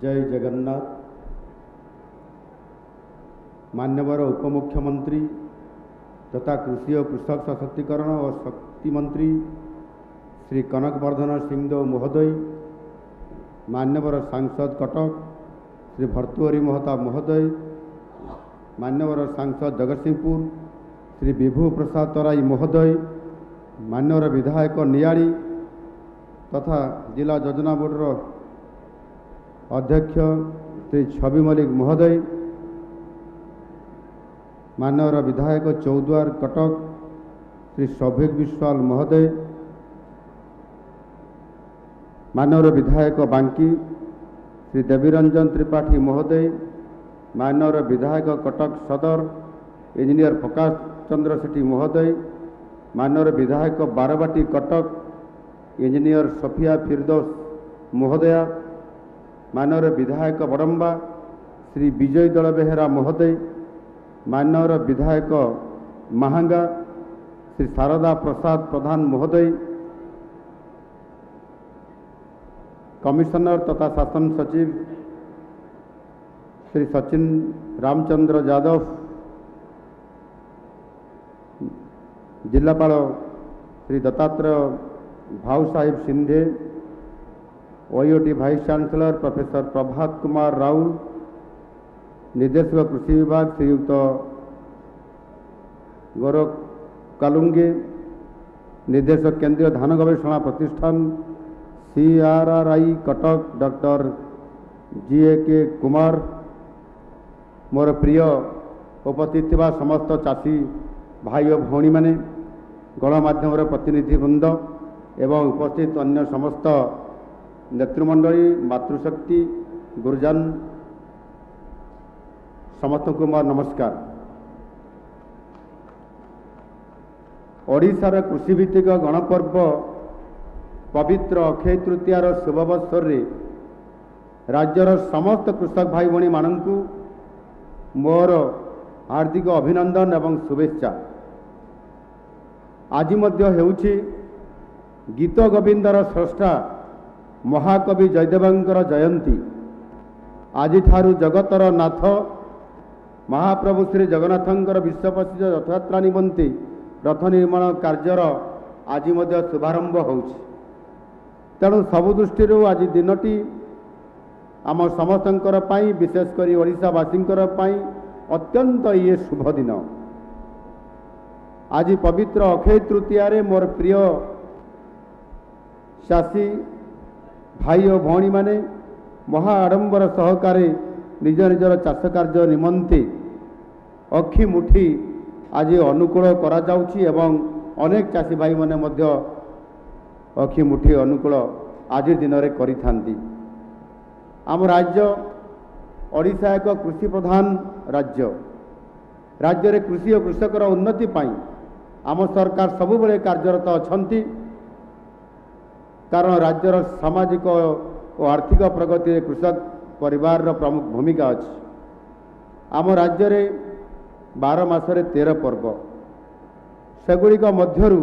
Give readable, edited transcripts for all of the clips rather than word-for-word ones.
जय जगन्नाथ। मान्यवर उपमुख्यमंत्री तथा कृषि और कृषक सशक्तिकरण और शक्ति मंत्री श्री कनकवर्धन सिंहदेव महोदय, मान्यवर सांसद कटक श्री भर्तृहरि महताब महोदय, मान्यवर सांसद जगतसिंहपुर श्री विभु प्रसाद तराई महोदय, मान्यवर विधायक नियाड़ी तथा जिला योजना बोर्डर अध्यक्ष श्री छवि मल्लिक महोदय, मान्यवर विधायक चौद्वार कटक श्री सौभिक विश्वाल महोदय, मान्यवर विधायक बांकी श्री देवीरंजन त्रिपाठी महोदय, मान्यवर विधायक कटक सदर इंजीनियर प्रकाश चंद्र सेठी महोदय, मान्यवर विधायक बारवाटी कटक इंजीनियर सफिया फिरदौस महोदया, मान्यवर विधायक बड़म्बा श्री विजय दल बेहेरा महोदय, मान्यवर विधायक महांगा श्री शारदा प्रसाद प्रधान महोदय, कमिश्नर तथा शासन सचिव श्री सचिन रामचंद्र यादव, जिलापाल Shri Dattatreya Bhau Sahib Shinde, OUAT vice chancellor professor Prabhat Kumar Raul, निर्देशक कृषि विभाग श्रीयुक्त गौरव कालुंगे, निर्देशक केंद्रीय धान गवेषणा प्रतिष्ठान CRRI Cuttack doctor GAK Kumar, मोर प्रिय उपस्थित थिबा समस्त चाषी भाई और भौणी माने, गणमाध्यम प्रतिनिधि वृंद एवं उपस्थित अन्य समस्त नेतृमंडली, मातृशक्ति, गुरुजन समस्त को मोर नमस्कार। ओडिशार कृषिभित्तिक गणपर्व पवित्र अक्षय तृतीयार शुभअवसर रे राज्यर समस्त कृषक भाई भौणी मानंकु मोर हार्दिक अभिनंदन एवं शुभेच्छा। आज मध्य हेउछि गीत गोविंदर स्रष्टा महाकवि जयदेवंकर जयंती। आज ठारू जगतर नाथ महाप्रभु श्री जगन्नाथंकर विश्व प्रसिद्ध रथयात्रा निमंते रथ निर्माण कार्यर आज मध्य शुभारंभ होउछि। तेणु सबु दृष्टि आज दिनटी आम समस्तंकर पाई, विशेषकर ओडिशावासींकर पाई अत्यंत ये शुभ दिन। आज पवित्र अक्षय तृतीया रे मोर प्रिय चाषी भाई और भौणी माने महा आडंबर सहकारे निज निजर चाष कार्य निमंते अखि मुठी आज अनुकूल करा जाउछि एवं अनेक चाषी भाई माने मध्य अखि मुठी अनुकूल आज दिन रे करिथांती। आम राज्य ओडिशा एक कृषि प्रधान राज्य। राज्य रे कृषि और कृषकर उन्नति पाई आम सरकार सबुबले कार्यरत अछंती, कारण राज्यर सामाजिक और आर्थिक प्रगति कृषक परिवार प्रमुख भूमिका अच्छी। आम राज्य रे 12 मासरे 13 पर्व, सेगुड़िक मध्यरु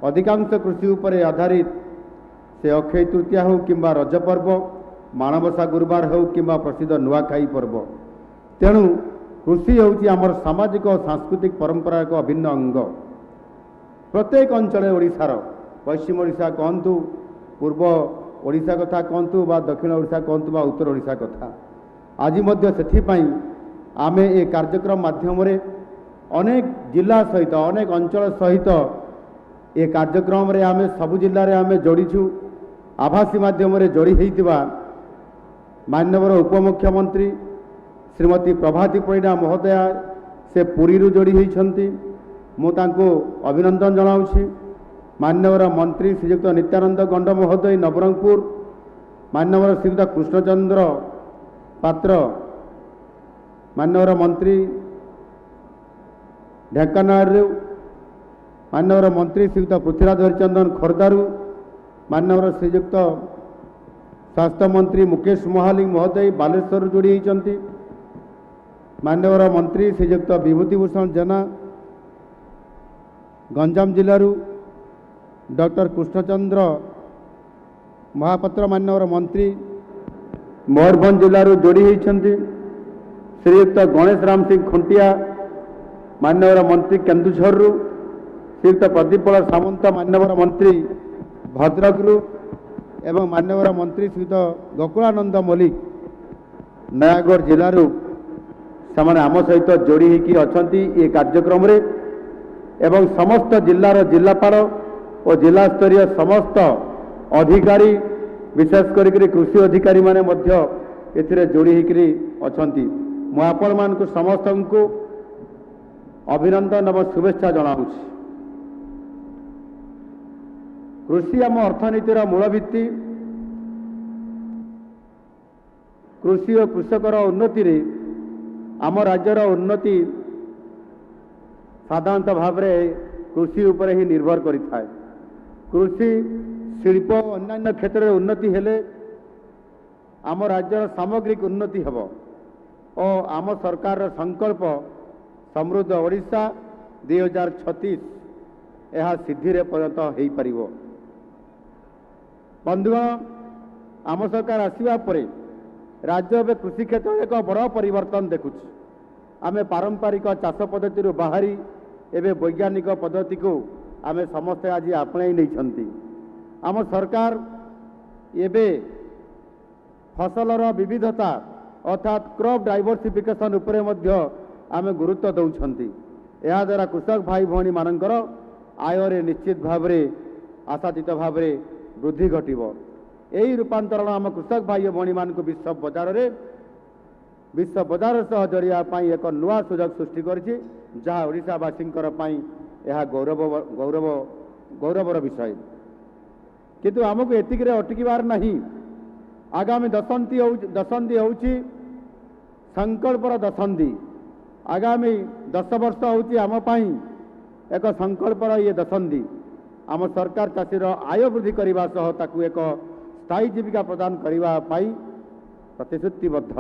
अधिकांश कृषि उपरे आधारित से अक्षय तृतीया हो किंबा रज पर्व, माणबसा गुरुवार हो किंबा प्रसिद्ध नुआखाई पर्व। तेणु कृषि होउछि आमर सामाजिक और सांस्कृतिक परंपरा एक अभिन्न अंग। प्रत्येक अंचल ओडिशार पश्चिम ओडिशा कहतु, पूर्व ओडिशा कथा कहतु बा दक्षिण ओडिशा कहतु बा उत्तर ओडिशा कथा, आज मध्य सेथिपाई आमे ए कार्यक्रम माध्यम रे अनेक जिला सहित अनेक अंचल सहित ए कार्यक्रम रे आमे सबु जिल्ला रे आमे जोड़ीछु। आभासी माध्यम रे जोड़ी हेइतिबा मान्यवर उपमुख्यमंत्री श्रीमती प्रभाती परिडा महोदया से पुरी रु जोड़ी होइछंती, मु तांको अभिनंदन जनाउछि। मान्यवर मंत्री श्रीयुक्त नित्यानंद गंड महोदय नवरंगपुर, मान्यवर श्रीयुक्त कृष्णचंद्र पात्र मान्यवर मंत्री ढेंकानाल, मान्यवर मंत्री श्रीयुक्त पृथ्वीराज हरिचंदन खोर्धारू, मान्यवर श्रीयुक्त स्वास्थ्य मंत्री मुकेश महालिक महोदय बालेश्वर जोड़ी होइछंती, मान्यवर मंत्री श्रीयुक्त विभूतिभूषण जेना गंजाम जिलू, डॉक्टर कृष्णचंद्र महापात्र मान्यवर मंत्री मयूरभंज जिलूर जोड़ी होती श्रीयुक्त गणेश राम सिंह खुंटिया मान्यवर मंत्री केन्दुझर श्रीयुक्त प्रदीप सामंत मान्यवर मंत्री भद्रकरू एवं मान्यवर मंत्री श्रीयुक्त गोकुलानंद मल्लिक नयागढ़ जिलूर से आम सहित जोड़ी होती अच्छा ये कार्यक्रम रे एवं समस्त जिलार जिलापाल और जिला स्तरीय समस्त अधिकारी विशेष करी कृषि अधिकारी माने मध्य एथिरे जोड़ी होकरी अछंती मु आपण मानकु समस्त को अभिनंदन एवं शुभेच्छा जनाऊँ। कृषि आम अर्थनीतिर मूल भित्ति कृषि और कृषकर उन्नति रे आम राज्यर उन्नति साधारणतः भाव में कृषि उपर ही निर्भर करिथाय। कृषि शिल्प अन्य क्षेत्र में उन्नति हेले आम राज्यर सामग्रिक उन्नति हेब और आम सरकार संकल्प समृद्ध ओडिशा 2036 यह सिद्धि रे परिणत हो पारिबो। बंधुगण आम सरकार आसिबा परे राज्य में कृषि क्षेत्र में एक बड़ परिवर्तन देखुछ। आमे पारंपरिक चाष पद्धति बाहरी एवं वैज्ञानिक पद्धति को आमे समस्ते आज आपणाई नहीं। आम सरकार एबे फसलर विविधता अर्थात क्रॉप डाइवर्सिफिकेशन उपरे मध्य आमे गुरुत्व दौरान। या द्वारा कृषक भाई भौणी मानकर आय रे निश्चित भाव आशातीत भाव वृद्धि घटिबो। यही रूपांतरण आम कृषक भाई भौणी मान विश्व बजार सह जड़िया एक नुआ सुजोग सृष्टि करिछि जहाँ ओडिशावासी यह गौरवर विषय। किंतु आमको एतिक अटकिबार नहीं। आगामी दशंधि होउछि संकल्पर दशंधि। आगामी 10 वर्ष होउछि आम पई एक संकल्पर ये दशंधि। आम सरकार चाषीर आय वृद्धि करने सह ताकू एक स्थायी जीविका प्रदान करने प्रतिश्रुतिबद्ध।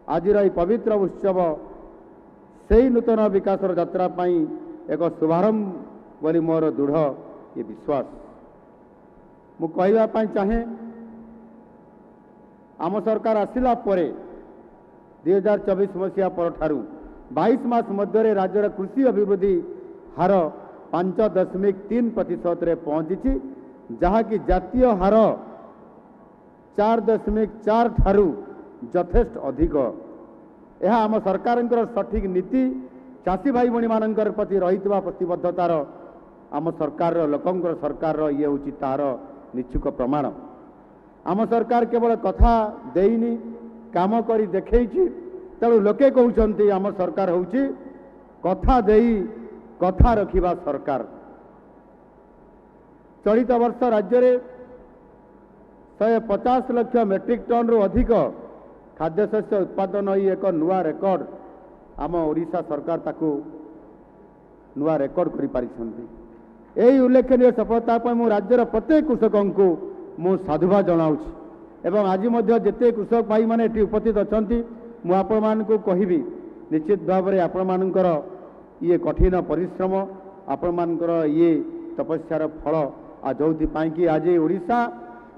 आज पवित्र उत्सव से ही नूतन विकास यात्रा एक शुभारंभ बोली मोर दृढ़ ये विश्वास। मु कहवाई चाहे आम सरकार आसिला परे 2024 मसीहा पर 22 मास मध्य राज्यर कृषि अभिवृद्धि हार 5.3% रे पहुंची जहाँकि जातीय हार 4.4 ठारू यथेष्ट अधिक। यह आम सरकार सठिक नीति चाषी भाई भणी मान प्रति रही प्रतिबद्धतार आम सरकार लोकंर सरकार ये हूँ तार निच्छुक प्रमाण। आम सरकार केवल कथा देनी काम करी देखैछि। तेणु लोके कहउछन्ति आम सरकार होउछि कथा देई कथा रखिबा सरकार। चलित वर्ष राज्य में 150 लाख मेट्रिक टन रु अधिक खाद्यशस्य उत्पादन ही एक नुआ रेकर्ड आम ओडिशा सरकार ताकू नुआ रेकर्ड करि पारिछन्ति। एही उल्लेखनीय सफलता पर मु राज्यर प्रत्येक कृषकों को मु साधुवाद जनाउछि। एवं आज मध्य जेते कृषक भाई माने एठी उपस्थित अछन्ति मु आपण मानकु कहिबी निश्चित भाव में आपण मानकर ये कठिन परिश्रम आपण मानकर ये तपस्यार फल आ जोथि पाई कि आज ओडिशा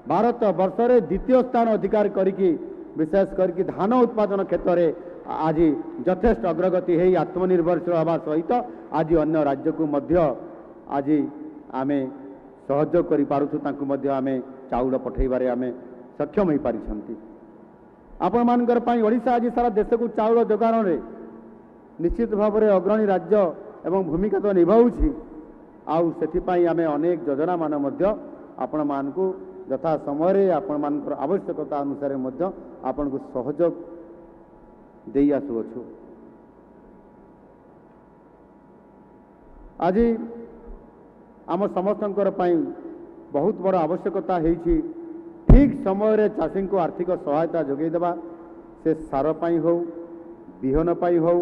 भारत वर्ष रे द्वितीय स्थान अधिकार करिकी विशेष करके धान उत्पादन क्षेत्र में आज यथेष्ट अग्रगति है आत्मनिर्भरशील हवा सहित आज अन्य राज्य को मध्य आज आमे सहयोग करि पारुछु तांकु मध्य आमे चाउल पठेबारे आमे सक्षम हो पारिछन्ति। आपण मानकर पई ओडिशा आज सारा देश को चाउल जोगाण रे निश्चित भाव में अग्रणी राज्य एवं भूमिका तो निभाउछि। आउ सेथिपाई आमे अनेक योजना मान मध्य आपण मानकु यथा समय आपण मानकर आवश्यकता अनुसार मध्य आपण को सहयोग देई आसुअछु। आज आम समस्तंकर पई बहुत बड़ आवश्यकता होइछि ठीक समय चाषी को आर्थिक सहायता जोगै देबा। से सार पाई हो बिहन पाई हो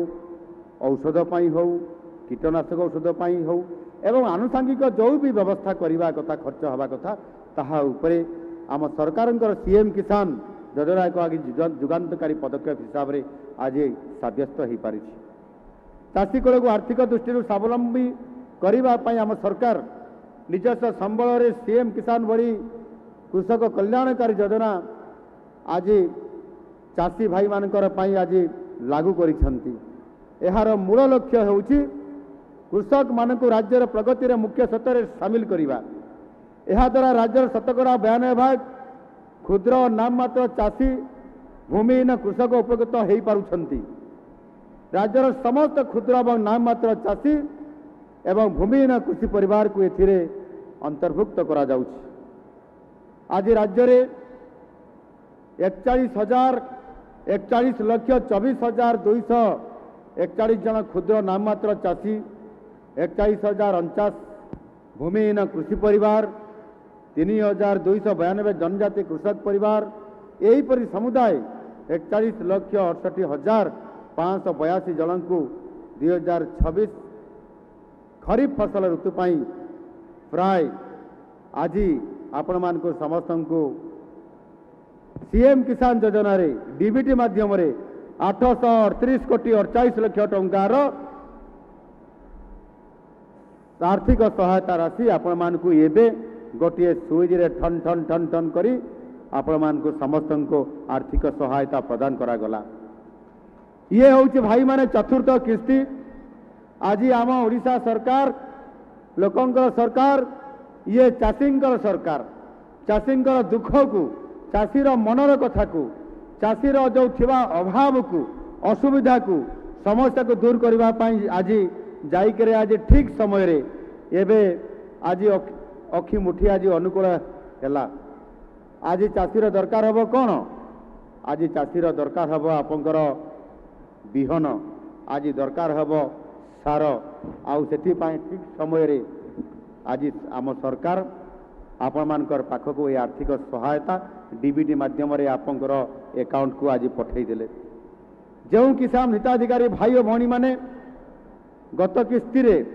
औषध पाई हो कीटनाशक औषध पाई हो एवं आनुषंगिक जो भी व्यवस्था करने कथा खर्च हवा कथा ताहा उपरे आम सरकार सीएम किसान योजना एक आगे जुगान्तकारी पदक्षेप हिसाब से आज सब्यस्त हो पारि। चाषी कूल को आर्थिक दृष्टि स्वावलंबी करने आम सरकार निजस्व संबल सीएम किसान भली कृषक कल्याणकारी योजना आज चाषी भाई मानकर पई आज लागू करिसेंती। एहार मूल लक्ष्य होउची कृषक मानक राज्यर प्रगतिर मुख्य क्षेत्र सामिल करिबा। एहा द्वारा राज्यर 92% क्षुद्र और नाममात्र चाषी भूमिहीन कृषक उपकृत हो पारुछंती। राज्यर समस्त क्षुद्र और नाममात्र चाषी एवं भूमिहीन कृषि परिवार को एथिरे अंतर्भुक्त करा जाउछि। आज राज्य रे 41,24,241 जन क्षुद्र नाममात्र चाषी, 41,049 भूमिहीन कृषि परिवार, 3,292 जनजाति कृषक परिवार, यहीपरि समुदाय 41,68,582 जन को 2026 खरीफ फसल ऋतु पाई प्राय आज आपण मान को समस्त को सीएम किसान योजना रे डीबीटी माध्यम रे 838 कोटी 48 लाख टंकार आर्थिक सहायता राशि आपण मान को एबे गोटे सुइज रे ठन ठन ठन ठन करी आपण मान को समस्त को आर्थिक सहायता प्रदान करा गला। ये होउछि भाई माने चतुर्थ किस्ती। आज आम ओडिशा सरकार लोकंकर सरकार, ये चाषींकर सरकार, चाषींकर दुख को, चाषीर मनर कथा को, चाषीर जो थिबा अभाव को, असुविधा को, समस्या को दूर करबा पई आज जाइकरे आज ठीक समय रे एबे आज अखि मुठी आज अनुकूल हैला। आज चाषीर दरकार हबो कोन? आज चाषीर दरकार हबो आपनकर बिहन, आज दरकार हबो सार, आउ सेठी पाई ठीक समय रे आज आम सरकार आपण मानकर पाखक ये आर्थिक सहायता डीबीटी माध्यम रे आपनकर अकाउंट को आज पठेई देले। जो किसान हिताधिकारी भाई और भौणी माने गत किस्ती रे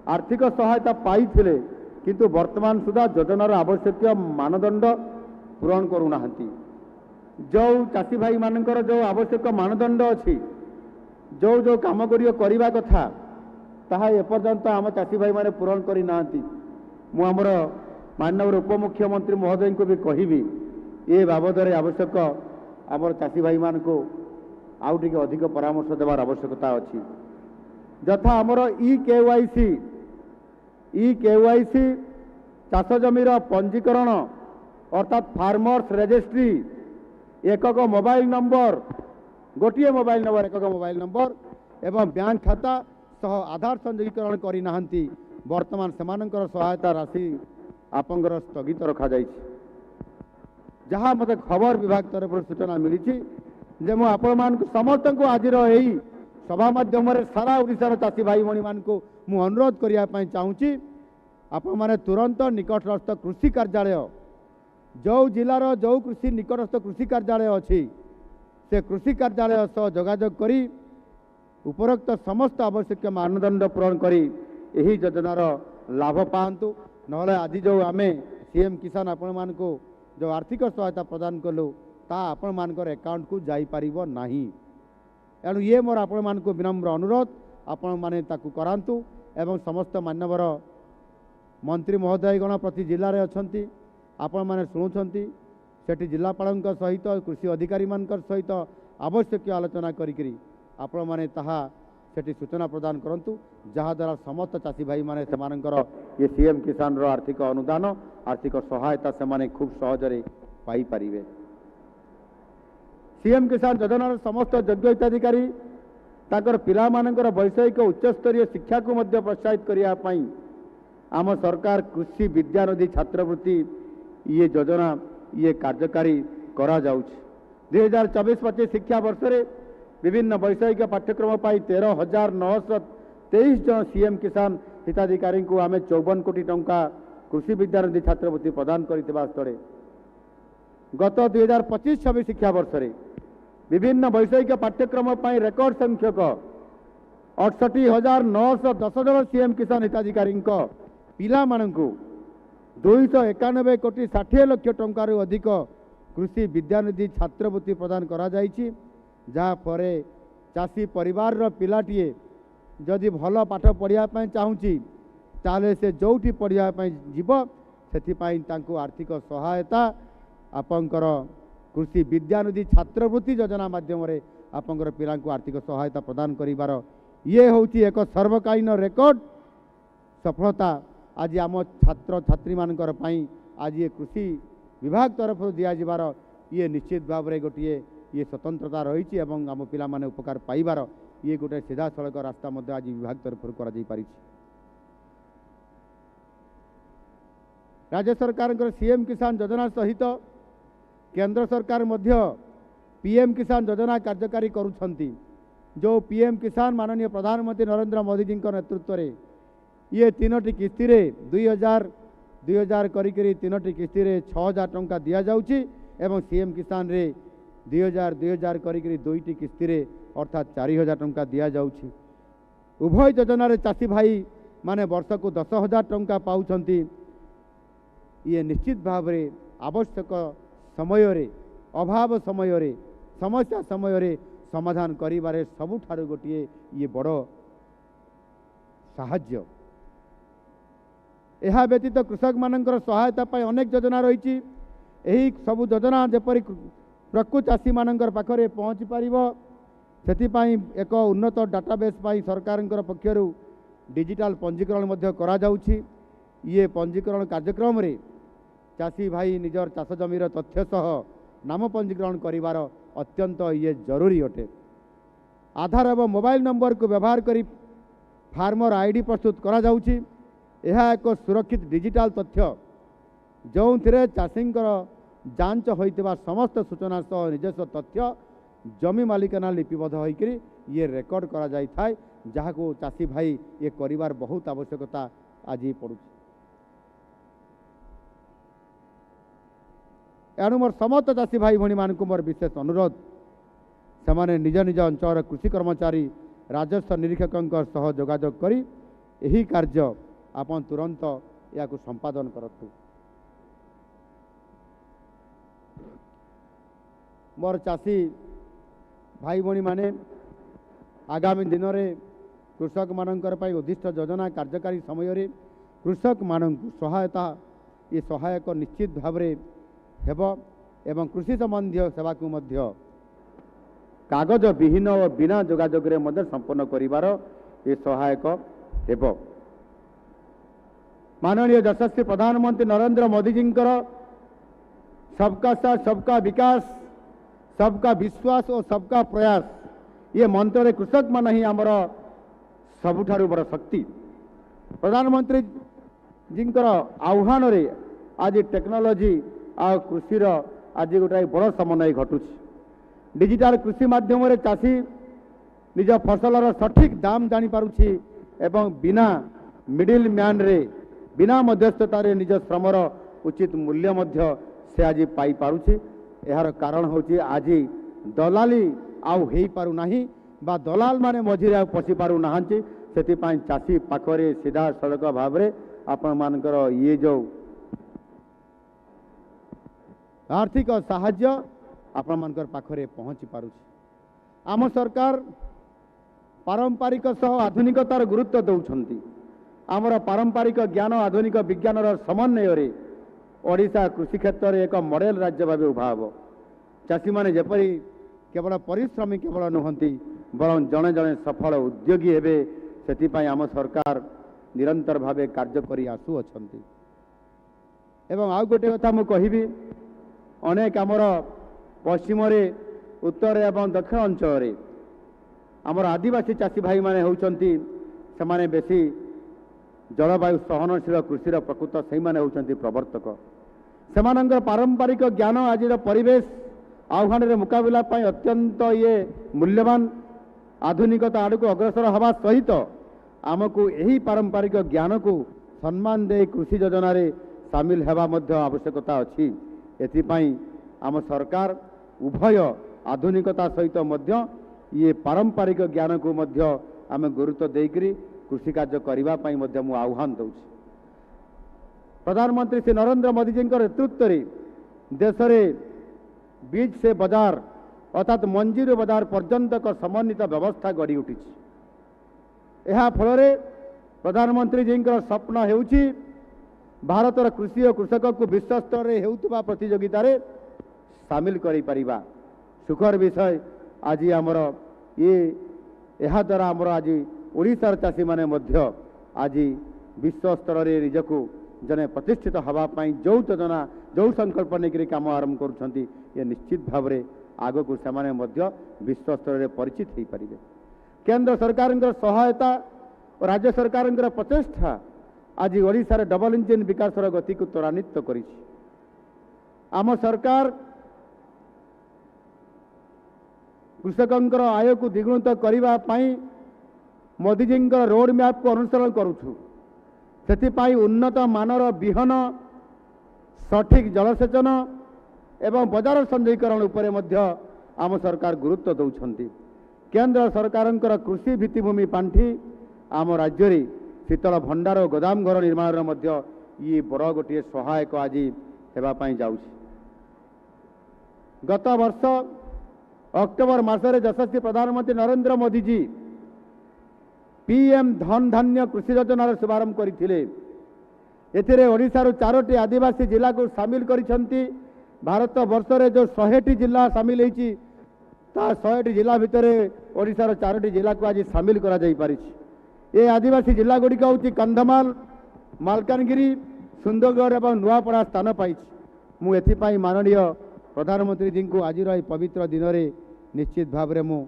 आर्थिक सहायता पाई थिले किंतु वर्तमान सुधा योजनार आवश्यक मानदंड पूरण करूना। जो चाषी भाई मानकर जो आवश्यक मानदंड अच्छी, जो जो काम करवा कथा ताहा एपर्यंत आम चाषी भाई माने पूरण करी नांती। मु हमर माननीय उपमुख्यमंत्री महोदय को भी कहबी ये बाबद रे आवश्यक आमर चाषी भाई मान को आउ टिके अधिक परामर्श देवार आवश्यकता अच्छी। यथा आमर ई केवाईसी चाष जमीर पंजीकरण अर्थात फार्मर्स रजिस्ट्री एकक मोबाइल नंबर, गोटे मोबाइल नंबर, एकक मोबाइल नंबर एवं बैंक खाता सह आधार संयोगीकरण करी नाहंती। वर्तमान सेमानकर सहायता राशि आपंकर स्थगित रखा जाइछि। जहाँ मते खबर विभाग तरफ सूचना मिली जे मु आपण मान समस्त को आज यही सभा माध्यम सारा ओडिशार चाषी भाई भणी मान को मु अनुरोध करिया पई चाहूची आपण माने तुरंत निकटस्थ कृषि कार्यालय, जो जिलार जो कृषि निकटस्थ कृषि कार्यालय अच्छी से कृषि कार्यालय सह जोगाजोग करी उपरोक्त समस्त आवश्यक मानदंड पूरण करी यही योजनार लाभ पातु। नहले आज जो आमे सीएम किसान आपण मान को जो आर्थिक सहायता प्रदान कलु ता आपण मानकर अकाउंट को जाई पारिबो नाही। एणु ये मोर आपण मान को विनम्र अनुरोध आपण माने ताकू करांतु एवं समस्त मान्यवर मंत्री महोदयगण प्रति जिले में अच्छा आपण मैंने शुणुंट सेठी जिलापाल सहित कृषि अधिकारी मान सहित आवश्यक आलोचना करी आपण मैंने ताहा सेठी सूचना प्रदान करंतु जहाद्वारा समस्त चाषी भाई माने सेमानकर ये सीएम किसान रो आर्थिक अनुदान आर्थिक सहायता से माने खूब सहजरे पाई परिवे। सीएम किसान योजनार समस्त योग्य हिताधिकारी ताकर पिला मानकर वैषयिक उच्चस्तरीय शिक्षा को मध्य प्रोत्साहित करिया पई आम सरकार कृषि विद्यानिधि छात्रवृत्ति ये योजना ये कार्यकारी करा जाउछ। 2024-25 शिक्षा वर्ष रे विभिन्न वैषयिक पाठ्यक्रम पाई 13,923 जन सीएम किसान हिताधिकारी को आम 54 कोटी टंका कृषि विद्यानिधि छात्रवृत्ति प्रदान करथिबा स्थळे गत 2025-26 शिक्षा वर्ष रे विभिन्न वैषयिक पाठ्यक्रम पाई रेकर्ड संख्यक 68,910 जन सीएम किसान हिताधिकारी पिला मानकु 291 कोटी 60 लाख टंकार अधिक कृषि विद्यानिधि छात्रवृत्ति प्रदान करा जाइछि। जहाँ फरे चाषी परिवार पिलाटीए जदि भल पाठ पढ़िया चाहूँगी ताले से जोठी पढ़िया जीव से आर्थिक सहायता आपंकर कृषि विद्यानिधि छात्रवृत्ति योजना माध्यम आपंकर पिला आर्थिक सहायता प्रदान करिवार ये होची एक सर्वकालीन रेकर्ड सफलता। आज आम छात्र छात्री मानकर पई आज ये कृषि विभाग तरफ दियाजिबार ये निश्चित भाव में गोटे ये स्वतंत्रता रही आम पिला माने उपकार पाइबार ये गोटे सीधा सड़क रास्ता मध्य आज विभाग तरफ करा जाई पारिछि। राज्य सरकार सीएम किसान योजना सहित केंद्र सरकार मध्य पीएम किसान योजना कार्यकारी करुछंती। जो पीएम किसान माननीय प्रधानमंत्री नरेंद्र मोदी जी नेतृत्व में ये तीनोटी किस्ती रे 2000 करी तीनोटी किस्ती रे 6000 टंका दिया जाउची एवं सीएम किसान रे 2000 करी दुईटी किस्ती रे अर्थात 4000 टंका दिया जाउची। उभय योजना रे चाषी भाई माने वर्ष को 10,000 टंका पाउछंती। ये निश्चित भाव में आवश्यक समय रे अभाव समय रे समस्या समय रे समाधान करिबारे सबुठारु गोटे ये बड़ साहाय्य। यह व्यतीत कृषक मानकर सहायता पाई अनेक योजना रही। यही सबु योजना जेपरी प्रकृत चाषी मानकर पाखरे पहुँची पारिबो सेतिपाई एक उन्नत डाटाबेस पाई सरकार पक्षरु डिजिटल पंजीकरण मध्य करा जाउछि। ये पंजीकरण कार्यक्रम रे चाषी भाई निजर चाष जमीर तथ्य सह नाम पंजीकरण करिवार अत्यंत ये जरूरी अटे। आधार एवं मोबाइल नंबर को व्यवहार करी फार्मर आईडी प्रस्तुत करा जाउछि। यह एक सुरक्षित डिजिटल तथ्य जो चाषी जांच होइतिबा समस्त सूचना सह निजस्व तथ्य जमी मालिकाना लिपिबद्ध होइकरी ये रेकर्ड करा जाई थाए जहाँ को चाषी भाई ये करिवार बहुत आवश्यकता आज पड़ुछि। एणु मोर समस्त चाषी भाई भणी मानक मोर विशेष अनुरोध से निज निज अंचल कृषि कर्मचारी राजस्व निरीक्षकों सह जोगाजोग करी यही कार्य आपन तुरंत या संपादन करतु। मोर चाषी भाई भणी माने आगामी दिन में कृषक मानकर पई उद्दिष्ट योजना कार्यकारी समय रे कृषक मानक सहायता ये सहायक निश्चित भाव में हेबो एवं कृषि संबंधी सेवा को मध्य कागज विहीन और बिना जोगाजोग रे मध्य संपन्न करिवार ये सहायक हेबो। माननीय यशस्वी प्रधानमंत्री नरेंद्र मोदी जी सबका साथ सबका विकास सबका विश्वास और सबका प्रयास ये मंत्र कृषक मान ही आमर सबुठारु बड़ शक्ति। प्रधानमंत्री जी आह्वान रे आज टेक्नोलोजी आ कृषि आज गोटे बड़ समन्वय घटुछि। डिजिटल कृषि माध्यम रे चाषी निज फसलर सठिक दाम जानी पारुछि एवं बिना मिडिल मैन रे बिना मध्यस्थता रे निज श्रमर उचित मूल्य मध्य से आज पाई पारुछि। यार कारण होछि आज दलाली आउ हेई पारु नाही बा दलाल माने मझिरे आ पसी पारु नाहंती। सेति पाई चाषी पाखरे सीधा सड़क भाव रे आपण मानकर ये जो आर्थिक साहाय्य आपण मानकर पाखरे पहुँची पारुछि। आम सरकार पारंपरिक सह आधुनिकतार गुरुत्व दौछंती। आमर पारंपरिक ज्ञान आधुनिक विज्ञान समन्वय रे ओडिशा कृषि क्षेत्र में एक मॉडल राज्य भाव उभा हे। चाषी माने जेपरी केवल परिश्रमी केवल नुहंती बरं जड़े जड़े सफल उद्योगी हेबे सेतिपाई आम सरकार निरंतर भावे कार्य करी आसु अछंती। एवं आउ गोटे कथा मु कहिबी अनेक आमर पश्चिम रे उत्तर एवं दक्षिण अंचल रे आमर आदिवासी चाषी भाई माने होउचंती सेमाने बेसी जलवायु सहनशील कृषि प्रकृत से माने होउचंती प्रवर्तक। सेमानंकर पारंपरिक ज्ञान आज परिवेश आह्वान रे मुकाबला पाई अत्यंत ये मूल्यवान आधुनिकता आड़ को अग्रसर हवा सहित आमको यही पारंपरिक ज्ञान को सम्मान दे कृषि योजना रे सामिल हेबा मध्य आवश्यकता अछि। एथिपाई आम सरकार उभय आधुनिकता सहित मध्य ये पारंपरिक ज्ञान को मध्य आम गुरुत्व देकरी कृषि कार्य करबा पई मध्य मु आह्वान दउछि। प्रधानमंत्री श्री नरेंद्र मोदी जी नेतृत्व रे देश रे बीज से बाजार अर्थात मंजीर बाजार पर्यंत समन्वित व्यवस्था गढ़ी उठी। यह फल प्रधानमंत्री जी स्वप्न भारतर कृषि और कृषक को विश्व स्तर में होउतबा प्रतियोगिता रे सामिल करिपरिबा सुखर विषय आज आमर यह द्वारा आमर आज ओडिशार चाषी माने मध्य आज विश्व स्तर रे निजको जने प्रतिष्ठित हवापाई जो योजना जो संकल्प नहीं काम आरंभ करुँच ये निश्चित भाव में आग को सेमाने मध्य विश्व स्तर में परिचित हो पारे। केंद्र सरकार सहायता और राज्य सरकार प्रचेषा आज ओडिशार डबल इंजिन विकास गति को त्वरान्वित कर आम सरकार कृषकों आय को द्विगुणित करने मोदीजी रोड मैप को अनुसरण करुछु से उन्नत मानर बिहन सठिक जलसेचन एवं बजार संजयीकरण उपरे मध्य आम सरकार गुरुत्व दौरान। केंद्र सरकार कृषि भित्तिभूमि पांठि आम राज्य रे शीतल भंडार और गोदाम घर निर्माण मध्य ये बड़ गोटे सहायक आज होगापाई जाउछि। गत वर्ष अक्टोबर मासरे यशस्वी प्रधानमंत्री नरेंद्र मोदी जी पीएम धन धान्य कृषि योजनार शुभारंभ करथिले। एथिरे ओडिशार 4टी आदिवासी जिला को सामिल करिसंती। भारत वर्ष रे जो 100टी जिला सामिल होईची ता 100टी जिला भितरे ओडिशार 4टी जिला को आज सामिल करा जाई पारिछि। ए आदिवासी जिला गुड़िक होची कंधमाल, मालकानगिरी, सुंदरगढ़ एवं नुआपड़ा स्थान पाइछि। मु एथिपाई माननीय प्रधानमंत्री जी को आज पवित्र दिन में निश्चित भाव में मु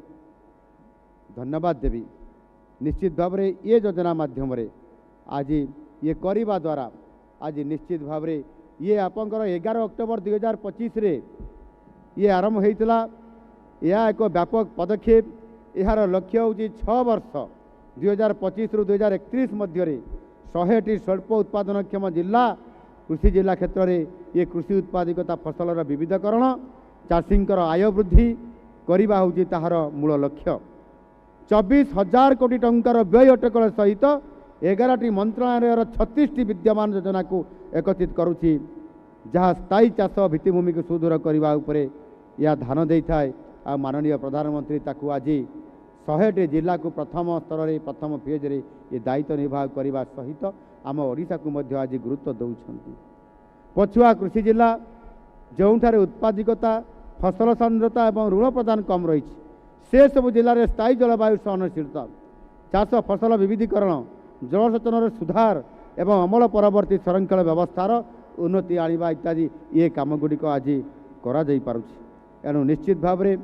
धन्यवाद देवी। निश्चित भाव में ये योजना माध्यम आज ये करने द्वारा आज निश्चित भाव में ये आपंकर 11 अक्टोबर 2025 रे ये आरंभ होता। यह एक व्यापक पदक्षेप। यार लक्ष्य हूँ 6 वर्ष 2025 रु 2031 मध्य 100टी स्वल्प उत्पादनक्षम जिला कृषि जिला क्षेत्र में ये कृषि उत्पादिकता फसलर विविधकरण चाषींकर आय वृद्धि करवा हूँ ताहार मूल लक्ष्य। 24,000 कोटी टंकार व्यय अटकल सहित 11टी मंत्रालय 36टी विद्यमान योजना को एकत्रित करुछि जहाँ स्थायी चाष भित्तिभूमि को सुदृढ़ करने उपरे या ध्यान दे थाए। आ माननीय प्रधानमंत्री ताकू आज 100टी जिला को प्रथम स्तर में प्रथम फेज रे ये दायित्व निर्वाह करने सहित आम ओडिशा को मध्य आज गुरुत्व दौरान। पछुआ कृषि जिला जोठारे उत्पादिकता फसल सांद्रता एवं ऋण प्रदान कम रही से सब जिले में स्थायी जलवायु सहनशीलता चाष फसल विविधीकरण जलसेचन सुधार एवं अमल परवर्ती संरक्षण व्यवस्थार उन्नति आनिबा इत्यादि ये काम गुड़िक आज करा जाई पारुछि। एणु निश्चित भाव में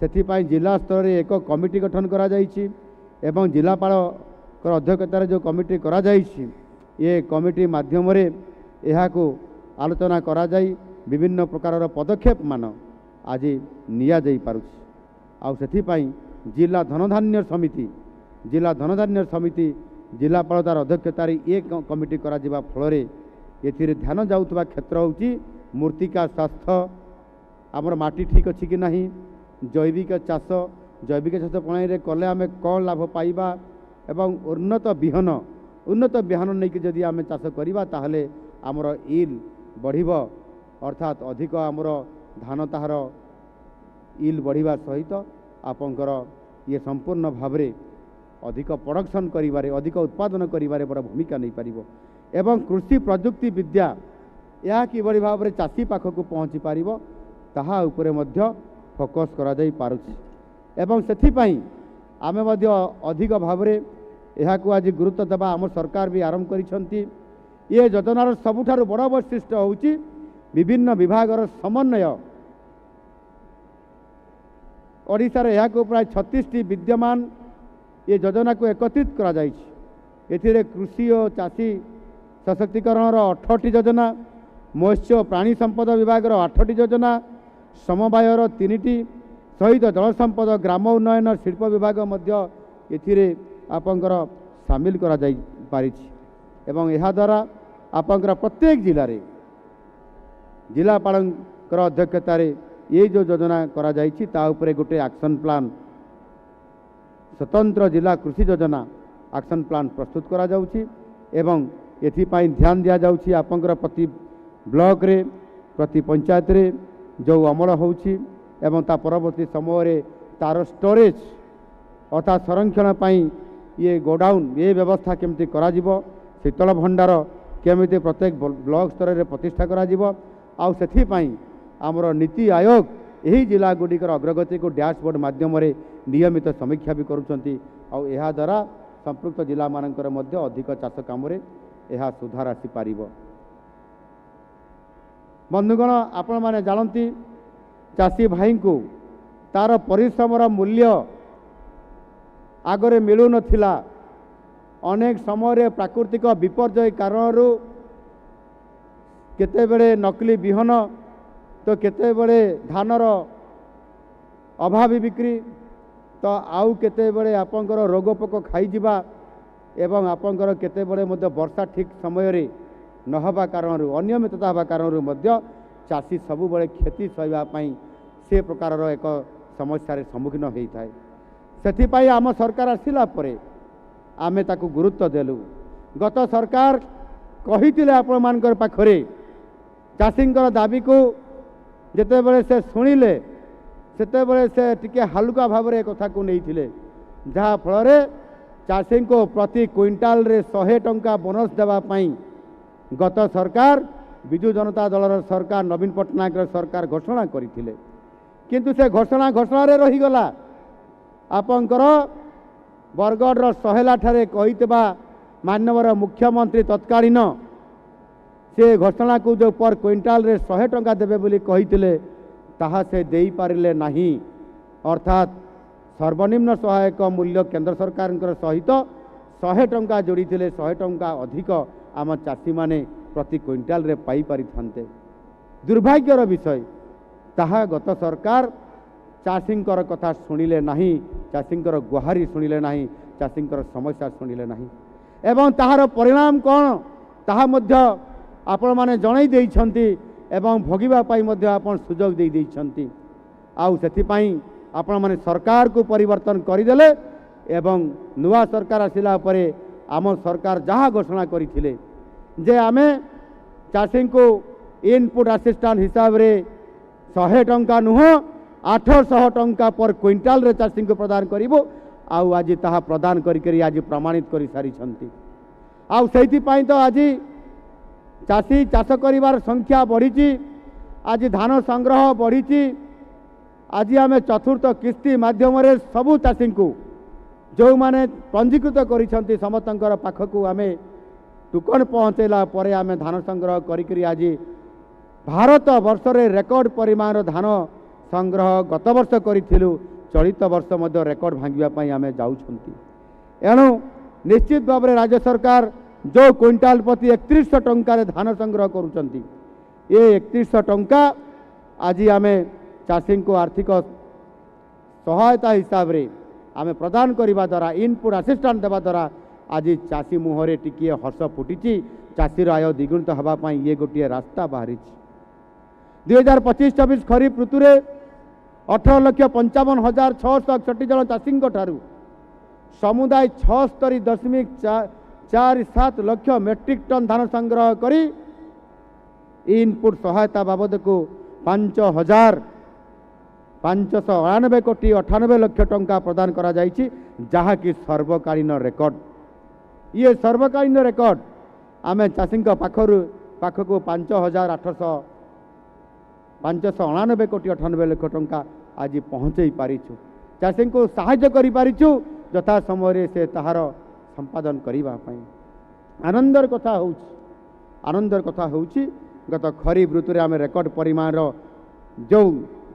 से जिला स्तर में एक कमिटी गठन करा जाइछि एवं जिलापाल अध्यक्षतार जो कमिटी करा जाइछि ये कमिटी माध्यम रे यह को आलोचना करा जाई विभिन्न प्रकार पदक्षेप मान आज निया जाई पारुछि। आउ सेथिपाई जिला धनधान्य समिति जिलापाल तार अध्यक्षतार ये कमिटी करा जिबा फल एथिरे ध्यान जाउतबा क्षेत्र होउची मूर्तिका स्वास्थ्य आमर माटी ठीक अच्छी कि नहीं, जैविक चाष प्रणाली रे कले आमे कौन लाभ पाइबा एवं उन्नत बिहन नहीं कि जदि आमे चाष करिबा ताहले आमर इल बढ़िब अर्थात अधिक आमर धान ताहार इल बढ़िबा सहित आपंकर ये संपूर्ण भाव में अधिक प्रोडक्शन करिबारे अधिक उत्पादन करिबारे बड़ भूमिका नहीं पारिबो एवं कृषि प्रजुक्ति विद्या यह किभଳି भाव में चाषी पाखक पहुँची पारिबो ताहा उपरे मध्य फोकस करा जाई पारुछि। एवं सेथिपाई आमे मध्य अधिक भाव में यह को आज गुरुत्व देवा आम सरकार भी आरंभ करिसंती। ये योजनार सबुठारु बड़ वैशिष्ट्य होउची विभिन्न विभागर समन्वय। ओडिशार यह को प्राय 36टी विद्यमान ये योजना को एकत्रित करा जाइछि। एथिरे कृषि और चाषी सशक्तिकरण 18टी योजना, मत्स्य और प्राणी संपद विभाग 8टी योजना, समवायर 3टी सहित जल संपद ग्राम उन्नयन शिल्प विभाग मध्य एथिरे आपंकर सामिल करा जाई पारिछि। एवं यह द्वारा आपंकर प्रत्येक जिले में जिलापाल अध्यक्षतार ये जो योजना करा जाइछि ता उपरे गोटे एक्शन प्लान स्वतंत्र जिला कृषि योजना एक्शन प्लान प्रस्तुत करा जाउछि एवं एथिपाई ध्यान दिया जाउछि आपंकर प्रति ब्लॉक रे प्रति पंचायत रे जो अमल होउछि एवं ता परवर्ती समय रे तार स्टोरेज अर्थात संरक्षण पाई ये गोडाउन ये व्यवस्था केमती करा जिवो, शीतल भंडार केमिति प्रत्येक ब्लॉक स्तर रे प्रतिष्ठा करा जिवो। आउ सेथिपाई आमर नीति आयोग यही जिला गुड़िकर अग्रगति को डैशबोर्ड माध्यम नियमित समीक्षा भी करुँच द्वारा संपृक्त जिला मानकर मध्य अधिक चाष काम यह सुधार आसीपार। बंधुगण आपण मैंने जानती चाषी भाई को तार परिश्रमर मूल्य आगरे मिलू नथिला। अनेक समय प्राकृतिक विपर्यय कारण केतेबेले नकली बिहन तो केतेबेले धानर अभावी बिक्री तो आउ केतेबेले आपंकर रोगपोक खाइजिबा एवं आपंकर केतेबेले मध्य वर्षा ठीक समय नहबा कारण अनियमितता हवा कारण चाषी सबुबले क्षति सहिबाई से प्रकार एक समस्या सम्मुखीन होता है। से आम सरकार आसिला परे आमे ताकू गुरुत्व देलु। गत सरकार कही आपण मानकर पाखरे चाषींकर दाबी को जेतेबेले से शुणिले सेतेबेले से टिके हालुका भाव में कथा को नहीं जहाँ फल चाषी को प्रति क्विंटाल रे 100 टंका बोनस देवाई गत सरकार विजु जनता दलर सरकार नवीन पट्टनायक सरकार घोषणा करथिले किंतु से घोषणा रे रहीगला। आपंकर बरगढ़ सहेला ठारे कहितबा माननीय मुख्यमंत्री तत्कालीन से घोषणा को जो पर क्विंटाल रे 100 टंका देबे बोली कहितिले ताहा से देई पारिले नाही। अर्थात सर्वनिम्न सहायक मूल्य केंद्र सरकार सहित 100 टंका जोड़ी 100 टंका अधिक आम चाषी माने प्रति क्विंटाल रे पाई पारि थांते। दुर्भाग्यर विषय ताहा गत सरकार चाषींकर कथा शुणिले नहीं, चाषींकर गुहारी शुणिले नहीं, चाषींकर समस्या शुणिले नहीं एवं ताहार परिणाम कौन ताहा मध्य आपण माने जणाई देइछंती एवं भोगिबा पाई मध्य आपण सुजोग देई देइछंती। आउ सेति पाई आपण माने सरकार को परिवर्तन करिदेले एवं नुआ सरकार आसिला परे आम सरकार जहाँ घोषणा करथिले जे आमे चाषी को इनपुट असिस्टेंट हिसाब रे 100 टंका नुह 800 टंका पर क्विंटाल रे चाषी को प्रदान करिबो। आउ आज ताहा प्रदान करी आज प्रमाणित करि सारी छंती। आउ सेति पाई तो आज चाषी चाष करिवार संख्या बढ़ी, आज धान संग्रह बढ़ी। आज आम चतुर्थ किस्ती माध्यम सबू चाषी को जो माने पंजीकृत करिसंती समस्तंकर पाखकू आमे टुकन पहुँचेला परे आमे धान संग्रह करी आज भारत वर्ष रे रेकर्ड परिमाण धान संग्रह गत वर्ष करिथिलु, चलित वर्ष मध्य रेकर्ड भांगिबा पई आमे जाउछंती। एणु निश्चित भाव में राज्य सरकार जो क्विंटाल प्रति 3100 टंका रे धान संग्रह करुचंती ये 3100 टंका आज आमे चाषी को आर्थिक सहायता हिसाब रे आमे प्रदान करने द्वारा इनपुट असिस्टेंट देवा द्वारा आज चाषी मुहरे टिके हर्ष फुटी। चाषीर आय द्विगुणित होगापाई ये गोटे रास्ता बाहरी। 2025-26 खरीफ ऋतु 18,55,661 जन चाषी समुदाय 76.47 लाख मेट्रिक टन धान संग्रह करी इनपुट सहायता बाबद को 5,599 कोटी 98 लाख टंका प्रदान करा जाइछि, जहा कि सर्वकालीन रेकर्ड। ये सर्वकालीन रेकर्ड आमे चाषी पाखक 5,899 कोटी 98 लाख टंका आज पहुँचे पारिछु। चाषी को साहाय्य करि पारिछु यथा समय से ताहार संपादन करिबा पई। आनंदर कथा होउछि गत खरीफ ऋतु आमे रेकर्ड परिमाण जो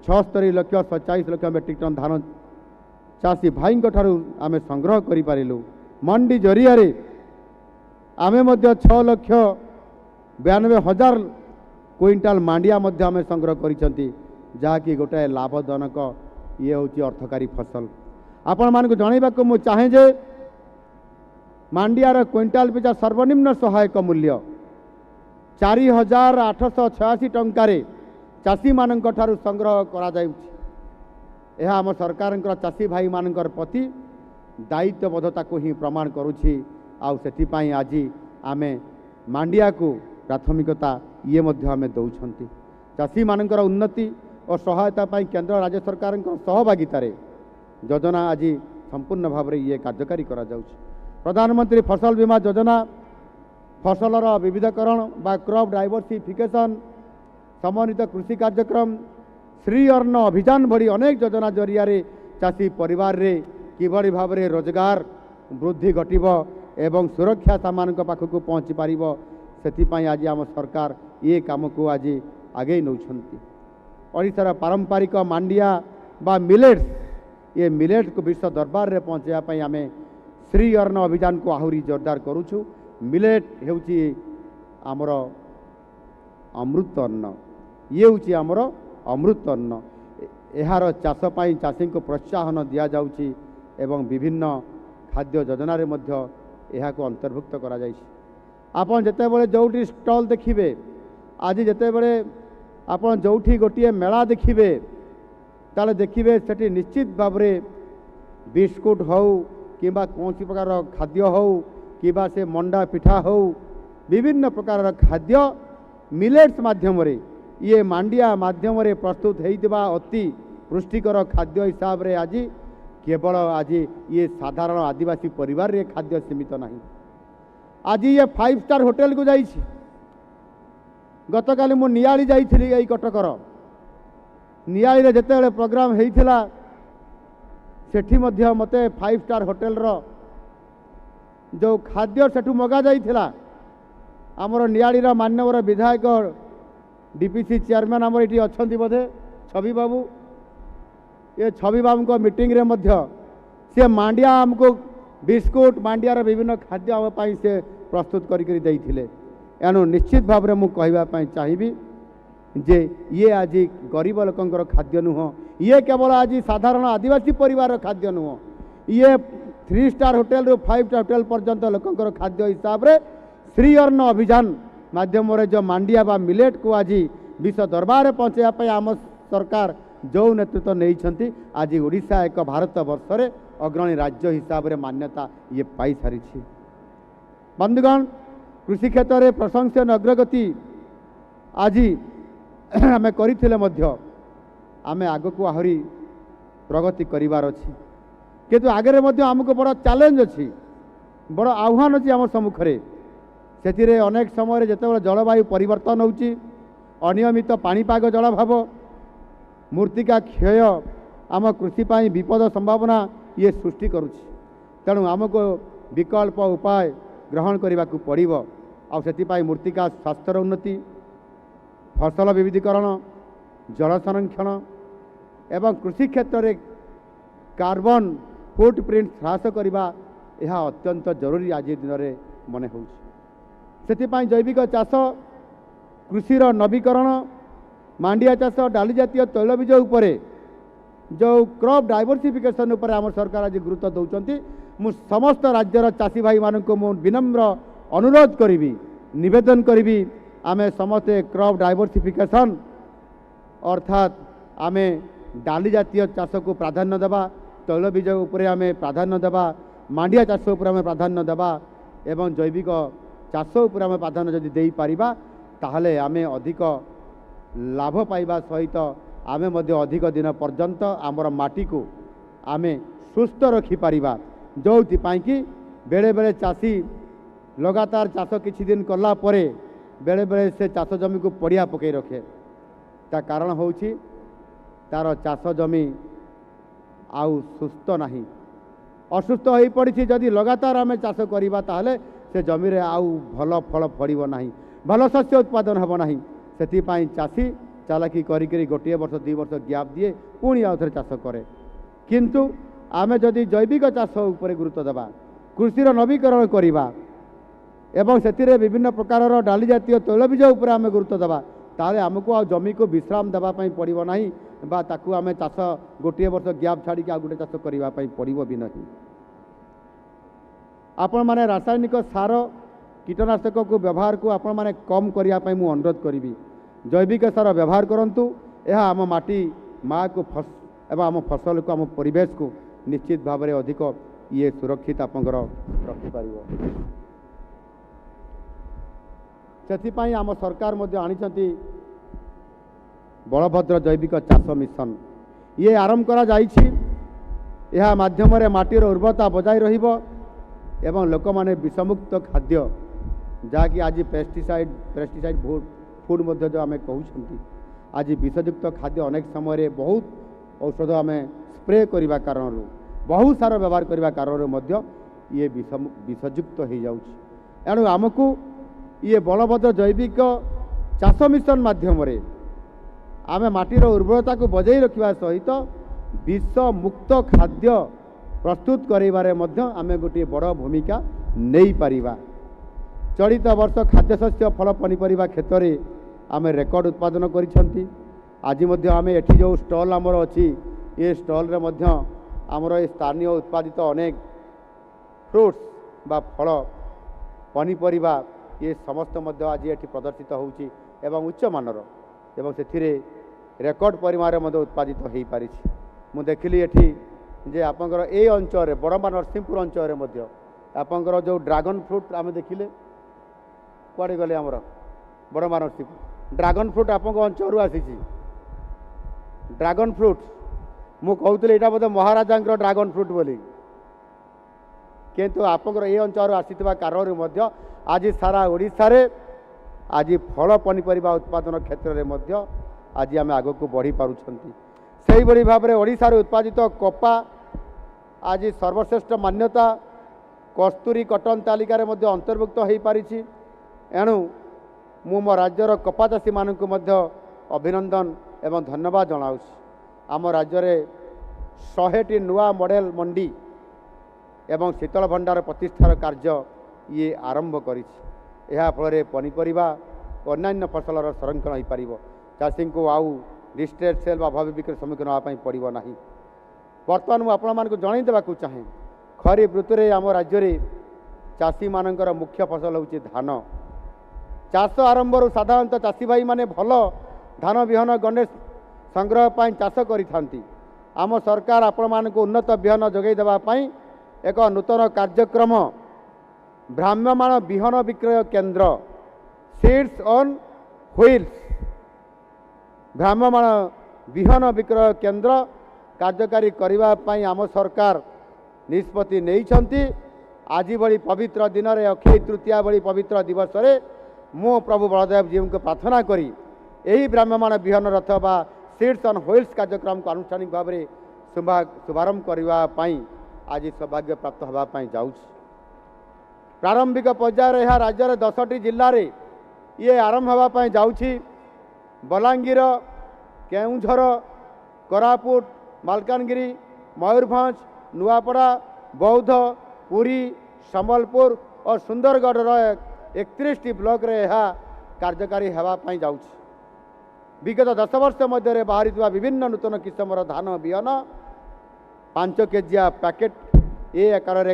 76,47 लाख मेट्रिक टन धान चाषी भाई आमे संग्रह करि पारिलु। मंडी जरिया आमे मध्य 6,92,000 क्विंटाल मांडिया मध्य आमे संग्रह करिसंती, जहाँकि गोटे लाभजनक ये होची अर्थकारी फसल। आपण मानक जणाइबा को मु चाहे जे मांडियार क्विंटाल पिछा सर्वनिम्न सहायक मूल्य 4,886 टंकार चाषी मानक ठारू संग्रह करा जाउछि। यह आम सरकार चाषी भाई मानकर प्रति दायित्वबद्धता को ही प्रमाण करुछि। आउ सेथिपाई आज आमे मांडिया को प्राथमिकता ये मध्य आमे दौछंती। चाषी मानकर उन्नति और सहायता पाई केंद्र राज्य सरकार सहभागितार योजना आज संपूर्ण भाव में ये कार्यकारी करा जाउछि। प्रधानमंत्री फसल बीमा योजना फसलर विविधकरण बा क्रॉप डाइवर्सिफिकेशन समन्वित कृषि कार्यक्रम श्री अन्न अभियान भली अनेक योजना जरिया चाषी परिवार रे किभली भाव में रोजगार वृद्धि घटिब एवं सुरक्षा सामान पाखक पहुँची पार से आज आम सरकार ये काम को आज आगे नौछंती। ओडिशार पारंपरिक मांडिया बा मिलेट्स ये मिलेट्स को विश्व दरबार रे पहुँचापी आम श्री अन्न अभियान को आहरी जोरदार करुछु। मिलेट हेउची आमर अमृत अन्न, ये हूँ आमर अमृत अन्न। यार चाष पाई चाषी को प्रोत्साहन दि जाउची एवं विभिन्न खाद्य योजना रे मध्य यह को अंतर्भुक्त करा जाइछि। आपन जेतेबेले जोठी स्टॉल देखिबे आज जेतेबेले आपन जोठी गोटिए मेला देखिबे ताले देखिबे सेठी निश्चित भाव में बिस्कुट हो किंबा कौन प्रकार खाद्य हो किबा से मंडा पिठा हो विभिन्न प्रकार खाद्य मिलेट्स माध्यम रे ये मांडिया माध्यम रे प्रस्तुत होइतिबा अति पुष्टिकर खाद्य हिसाब रे आज केवल आज ये साधारण आदिवासी परिवार रे खाद्य सीमित नहीं। आज ये 5 स्टार होटेल को जाइछि। गतकाली मु नियाली जाइथिली एई कटकर नियाली रे जेतेबेले प्रोग्राम हेइथिला सेठी मध्य मते 5 स्टार होटेल रो जो खाद्य सेठू मगा जाइथिला आमर नियाली रा मान्यवर विधायक डीपीसी चेयरमैन आमर एठी अछंती बोधे छवि बाबू ये छवि बाबू को मीटिंग रे मध्य से मांडिया हमको बिस्कुट मांडियार विभिन्न खाद्य आम पाई से प्रस्तुत करिकरी देइथिले। एनु निश्चित भाव में मु कहबा पाई चाहिबी जे ये आज गरीब लोकंकर खाद्य नुह, ये केवल आज साधारण आदिवासी परिवार खाद्य नुह, ये 3 स्टार होटेल रु 5 स्टार होटेल पर्यंत लोकंकर खाद्य हिसाब रे श्री अन्न अभियान माध्यम रे जो मांडिया बा मिलेट को आज विश्व दरबार पहुँचापी आम सरकार जो नेतृत्व नहीं आज ओडिशा एक भारत वर्ष रे अग्रणी राज्य हिसाब रे मान्यता ये पाई सारी। बंधुगण कृषि क्षेत्र में प्रशंसनीय अग्रगति आज आम करथिले मध्य आम आग को आहरी प्रगति करिवार अछि किंतु आगे मध्य आमको बड़ चैलेंज अछि बड़ आह्वान अछि आम सम्मुख रे। सेतिरे अनेक समय जेतेबेले जलवायु परिवर्तन होउची अनियमित पाणीपाग जलभाव मूर्तिका क्षय आम कृषि पाई विपद संभावना ये सृष्टि करुछि। तेणु आमको विकल्प उपाय ग्रहण करने को पड़ो आपाई मूर्तिका स्वास्थ्यर उन्नति फसल विविधीकरण जल संरक्षण एवं कृषि क्षेत्र में कार्बन फुटप्रिंट ह्रास करने यह अत्यंत जरूरी आज दिन में मन हो। जैविक चाष कृषिर नवीकरण मांडिया चाष डाली जातीय तैलबीज उपरे जो क्रॉप डाइवर्सिफिकेशन उपर आम सरकार आज गुरुत्व दौरान मु समस्त राज्यर चाषी भाई मान को मु विनम्र अनुरोध करी निवेदन करी आमे समस्ते क्रॉप डाइवर्सिफिकेशन अर्थात आमे डाली जातीय चाष को प्राधान्य देवा तैलबीज उपरे आमे प्राधान्य देवा मांडिया चाष उपरे आमे प्राधान्य देवा एवं जैविक चाष उपरे आमे प्राधान्य जदि देई पारिबा ताहले आमे अधिक लाभ पाइबा सहित आमे मध्य अधिक दिन पर्यंत आमर माटी को आमे सुस्थ रखी पारिबा जो कि बेले बेले चाषी लगातार चाष किछि दिन कला परे बेले बेले से चाष जमी को पड़िया पकई रखे ता कारण होउछि तार चाष जमी आउ सुस्थ नहीं असुस्थ हो पड़ी जदि लगातार आमे चाष करिबा ताहले से जमी रे आउ भल फल फड़िबो नहीं भल शस्य उत्पादन हेबो नहीं। सेतिपाई चाषी चालाकी करी गोटे वर्ष 2 वर्ष गैप दिए पुणी आउ थे चाष करे किंतु आमे जदि जैविक चाष उपरे गुरुत्व देवा कृषिर नवीकरण करवा एवं से विभिन्न प्रकार डाली जातीय तैलबीज उपरे आमे गुरुत्व देवा ताले आमको आ जमी को विश्राम देवाई पड़ो ना बा ताकू आमे चाष गोटे वर्ष गैप छाड़ी आ गोटे चाष करने पड़ो भी नहीं। आपण माने रासायनिक सार कीटनाशक को व्यवहार को आपण माने कम करने मु अनुरोध करी जैविक सार व्यवहार करंतु यह आम माटी माँ को एवं आम फसल को आम परिवेश को निश्चित भाव में अधिक ये सुरक्षित आपंकर रखिपर से आम सरकार मध्य आनिछंती बलभद्र जैविक चाष मिशन ये आरंभ करा जाइछि। यह माध्यम रे माटीर उर्वरता बजाय रहिबो एवं लोक माने विषमुक्त खाद्य जहाँकि आज पेस्टिसाइड बहुत फुड जो आम कहते आज विषयुक्त खाद्य अनेक समय बहुत औषध आम स्प्रे करने कारण बहुत सारा व्यवहार करने कारण ये विषयुक्त हो जाऊँ एणु आमको ये बलभद्र जैविक चाष मिशन माध्यम आम माटीर उर्वरता को बजाई रखा सहित विष मुक्त खाद्य प्रस्तुत करेबारे आम गोटे बड़ भूमिका नहीं पारिबा। चलित वर्ष खाद्यशस्य फल पनीपरिबा क्षेत्र में आम रेकर्ड उत्पादन करिसेंती। आज आम एठी जो स्टॉल आमर अच्छी ये स्टॉल रे आमर स्थानीय उत्पादित अनेक फ्रूट्स बा फल पनीपरिबा ये समस्त आज ये प्रदर्शित होउची एवं उच्च मानर एवं से रेकर्ड परिमाण उत्पादित हो पारी। मु देखिली एठी जे आपंकर ए अंचल बड़मा नरसिंहपुर अंचल आपंकर जो ड्रैगन फ्रूट आम देखिले कुआड़े गले आमर बड़मा नरसिंहपुर ड्रैगन फ्रूट आप अंचल आसी ड्रैगन फ्रूट मु कहूली यहाँ बोधे महाराजा ड्रैगन फ्रूट बोली किंतु आपंकर ए अंचल आसीथिबा कारण आज सारा ओडिशा रे आज फल पनीपरिबा उत्पादन क्षेत्र में आज आम आग को बढ़ी पारुछंती। से ही भाव में ओडिशा रे उत्पादित कपा आज सर्वश्रेष्ठ मान्यता कस्तूरी कटन तालिकार अंतर्भुक्त हो पारी। एणु मु मो राज्यर कपा चाषी मानक अभिनंदन एवं धन्यवाद जनाऊँ। आम राज्य में 100टी नुआ मॉडेल मंडी एवं शीतल भंडार प्रतिष्ठार कार्य ये आरंभ करी फल पनीपरिबा अन्य फसलर संरक्षण हो पार चाषी को आउ डिस्ट्रेस सेल अभावी बिक्री सम्मुखीन होगापी पड़ो ना। बर्तमान मुझे आपण जन देवाक चाहे खरीफ ऋतु में आम राज्य में चाषी मानकर मुख्य फसल हूँ धान। चाष आरंभ साधारणतः चाषी भाई माने भल धान विहन गणेश संग्रह पर चाष करि आम सरकार आपण मानक उन्नत बिहन जोगाई देवाई एक नूतन कार्यक्रम भ्राम्यमाण विहन विक्रय केन्द्र सीड्स ऑन व्हील्स भ्राम्यमाण विहन विक्रय केन्द्र कार्यकारी करने आम सरकार निष्पत्ति नहीं। आज भली पवित्र दिन में अक्षय तृतीया भली पवित्र दिवस रे मो प्रभु बलदेव जी को प्रार्थना करी यही भ्राम्यमाण विहन रथ बा सीड्स ऑन व्हील्स कार्यक्रम को आनुष्ठानिक भाव में शुभारंभ करने आज सौभाग्य प्राप्त होगापी जाऊँ। प्रारंभिक पर्यायर यह राज्य 10टी जिले में ये आरंभ होगापी जाऊँगी। बलांगीर केउंझर कोरापुट मालकानगिरी मयूरभंज नुआपड़ा बौद्ध पुरी संबलपुर और सुंदरगढ़ 31टी ब्लॉक रे यह कार्यकारी होगापी जाऊँ। विगत 10 वर्ष मध्य बाहरी विभिन्न नूतन किस्मर धान बिहन 5 केजिया पैकेट ये आकार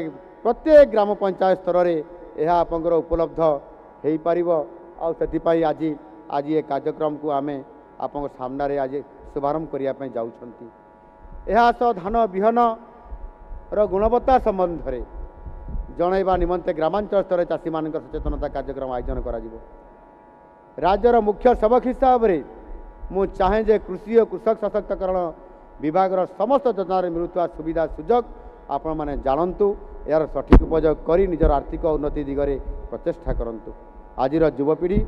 प्रत्येक ग्राम पंचायत स्तर में यह आपंकर उपलब्ध हो पार। आज आज ये कार्यक्रम को आम आप सामने आज शुभारंभ करने जाऊँ। यह धान बिहन गुणवत्ता संबंध में जनइबा निमंते ग्रामांचल स्तर चाषी मान सचेतनता कार्यक्रम आयोजन करा राज्यर मुख्य सेवक हिसाब से मु चाहे जे कृषि और कृषक सशक्तिकरण विभाग समस्त योजन मिलुवा सुविधा सुजोग आपण मैंने जानतु यार सठिक उपयोग कर निजर आर्थिक उन्नति दिगरे प्रचेषा करूँ। आज युवपीढ़ी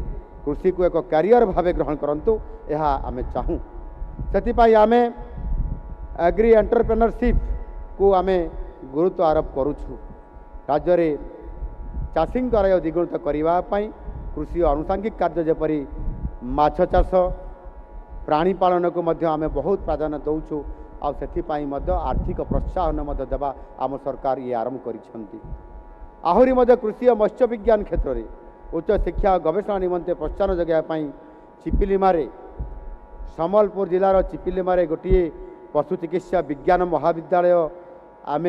कृषि को एक क्यारियर भाव ग्रहण करूँ यह आम चाहूँ। से आम एग्री एंटरप्रेन्योरशिप को आम गुरुत्व आरोप करुँ। राज्य में चाषी द्विगुणित करने कृषि आनुषंगिक कार्य जपरी माछ चाष प्राणी पालन को आम बहुत प्राधान्य दौचु आर्थिक प्रोत्साहन देवा आम सरकार ये आरंभ कर कृषि और मत्स्य विज्ञान क्षेत्र में उच्च शिक्षा और गवेषणा निमंते प्रोत्साहन जगाई चिपिलिमारे संबलपुर जिलार चिपिलिमारे गोटे पशु चिकित्सा विज्ञान महाविद्यालय आम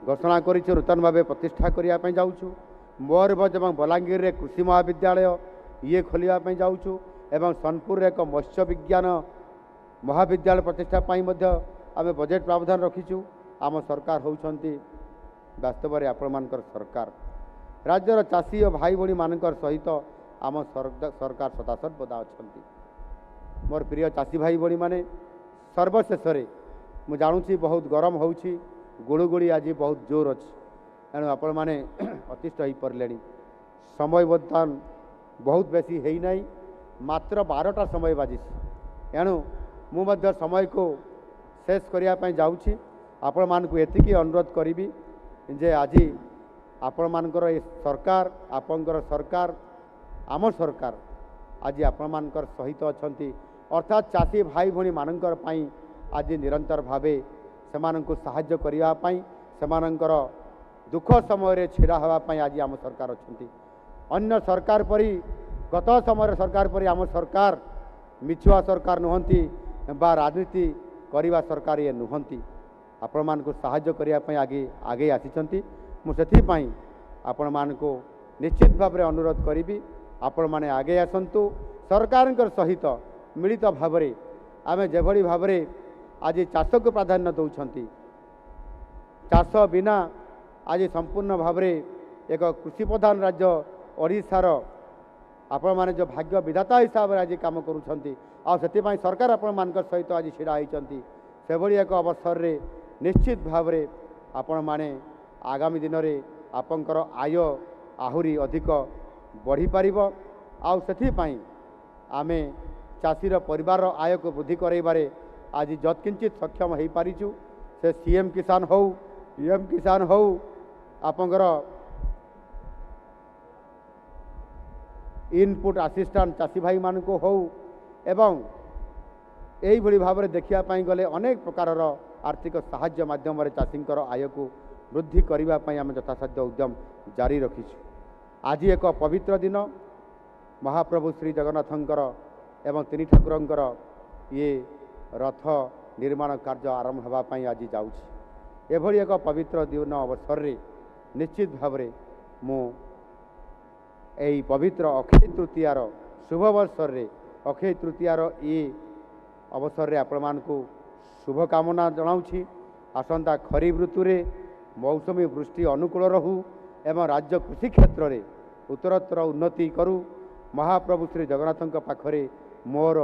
घोषणा कर नूतन भाव प्रतिष्ठा करने जाऊँ। मयूरभंज और बलांगीर में कृषि महाविद्यालय ये खोलने जाऊँ एवं सोनपुर एक मत्स्य विज्ञान महाविद्यालय प्रतिष्ठा आम बजेट प्रावधान रखीचु। आम सरकार होउछंती वास्तव में आपण सरकार राज्यर चाषी और भाई भाई मान सहित आम सरकार सदासर्वदा अच्छा। मोर प्रिय चाषी भाई भाई माने सर्वशेष मु जानुची बहुत गरम होउछि गुड़ुगुड़ी आज बहुत जोर अच्छी एणु आपण मैंने अतिष्ठ हो पारे समय बर्तमान बहुत बेसी है ना मात्र 12टा समय बाजी एणु मुझे समय को शेष करने जाऊँगी आपण मानक एतिकी अनुरोध करी जे आज आपण मानकर सरकार आपणकर सरकार आम सरकार आज आपण मानकर सहित अच्छा अर्थात चाषी भाई भणी मानकर पई आज निरंतर भावे सेमानंकु सहाय्य करने सेमानंकर दुख समय छिड़ा होगापी आज आम सरकार अच्छा अन्य सरकार परी गत समय सरकार परी आम सरकार मिछुआ सरकार नुहंती बा राजनीति करवा सरकार ये नुहंती आपण मानक सहाय्य करने आगे आगे आसी मुझे आपण मानक निश्चित भाव में अनुरोध करी आपण माने आगे आसतु सरकार सहित मिलित भाव आम जो भाव आज चाष को प्राधान्य दौरान चाष बिना आज संपूर्ण भाव एक कृषि प्रधान राज्य ओडिशार आपण माने जो भाग्य विधाता हिसाब से आज कम करुँच सरकार आपण मान सहित आज छिड़ा होती से भली एक अवसर रे निश्चित भाव में आपण माने आगामी दिन में आपंकर आय आहुरी अधिक बढ़ी पारिब आउ सेथिपाई आमे चाषीर परिवार आय को वृद्धि करैबारे आज जत्किंचित सक्षम हो पारिचु से सीएम किसान हो पीएम किसान हो आपंकर इनपुट असिस्टेंट चाषी भाई मान को हो एवं यही भली भाव में देखा गले अनेक प्रकार आर्थिक साहाय्य माध्यम चाषी आय को वृद्धि करने आम यथासाध्य उद्यम जारी रखीचु। आज एक पवित्र दिन महाप्रभु श्री जगन्नाथंकर एवं तीन ठाकुरंकर ये रथ निर्माण कार्य आरंभ होगापी आज जाऊँगी एभली एक पवित्र दिन अवसर रे निश्चित भाव में मु यही पवित्र अक्षय तृतीयार शुभ अवसर रे अक्षय तृतीयार ये अवसर रे आपण मानकु शुभकामना जनाऊँगी आसंता खरीफ ऋतु रे मौसमी वृष्टि अनुकूल रहू एवं राज्य कृषि क्षेत्र में उत्तरोत्तर उन्नति करू महाप्रभु श्री जगन्नाथ पाखरे मोर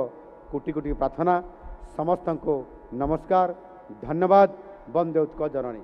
कोटि कोटि प्रार्थना समस्त को नमस्कार धन्यवाद वंदे उत्कल जननी।